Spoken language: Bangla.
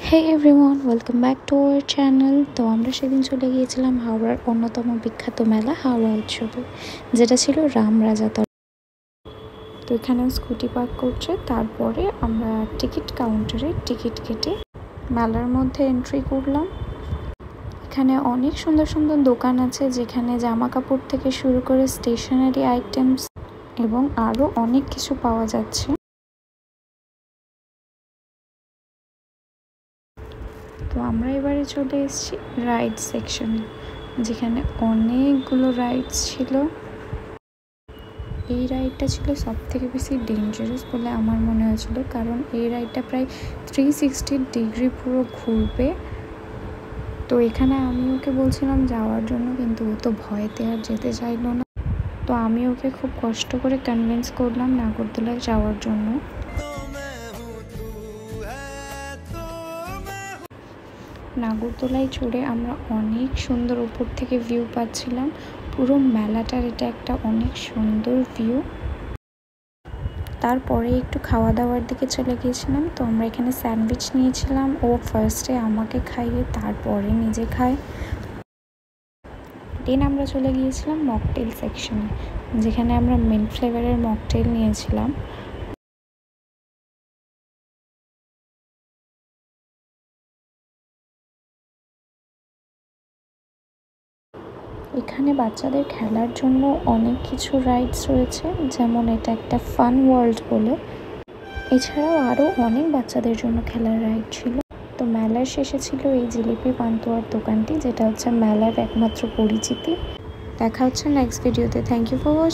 Hey everyone, welcome back to our channel. তো আমরা সেদিন চলে গিয়েছিলাম হাওড়ার অন্যতম বিখ্যাত মেলা হাওড়া উৎসবে, যেটা ছিল রামরাজাতলা। তো এখানেও স্কুটি পার্ক করছে। তারপরে আমরা টিকিট কাউন্টারে টিকিট কেটে মেলার মধ্যে এন্ট্রি করলাম। এখানে অনেক সুন্দর সুন্দর দোকান আছে, যেখানে জামা কাপড় থেকে শুরু করে স্টেশনারি আইটেমস এবং আরও অনেক কিছু পাওয়া যাচ্ছে। তো আমরা এবারে চলে এসেছি রাইড সেকশনে, যেখানে অনেকগুলো রাইডস ছিল। এই রাইডটা ছিল সব থেকে বেশি ডেঞ্জারাস বলে আমার মনে হয়েছিল, কারণ এই রাইডটা প্রায় 360 ডিগ্রি পুরো ঘুরবে। তো এখানে আমি ওকে বলছিলাম যাওয়ার জন্য, কিন্তু ও তো ভয়তে আর যেতে চাইলো না। তো আমি ওকে খুব কষ্ট করে কনভিন্স করলাম নাগরদোলায় যাওয়ার জন্য। নাগরদোলায় চড়ে আমরা অনেক সুন্দর উপর থেকে ভিউ পাচ্ছিলাম। পুরো মেলাটার এটা একটা অনেক সুন্দর ভিউ। তারপরে একটু খাওয়া দাওয়ার দিকে চলে গিয়েছিলাম। তো আমরা এখানে স্যান্ডউইচ নিয়েছিলাম। ও ফার্স্টে আমাকে খাইয়ে তারপরে নিজে খায়। দেন আমরা চলে গিয়েছিলাম মকটেল সেকশনে, যেখানে আমরা মিন্ট ফ্লেভারের মকটেল নিয়েছিলাম। এখানে বাচ্চাদের খেলার জন্য অনেক কিছু রাইডস রয়েছে, যেমন এটা একটা ফান ওয়ার্ল্ড বলে। এছাড়াও আরও অনেক বাচ্চাদের জন্য খেলার রাইড ছিল। তো মেলার শেষে ছিল এই জিলিপি পান্তুয়ার দোকানটি, যেটা হচ্ছে মেলার একমাত্র পরিচিতি। দেখা হচ্ছে নেক্সট ভিডিওতে। Thank you for watching.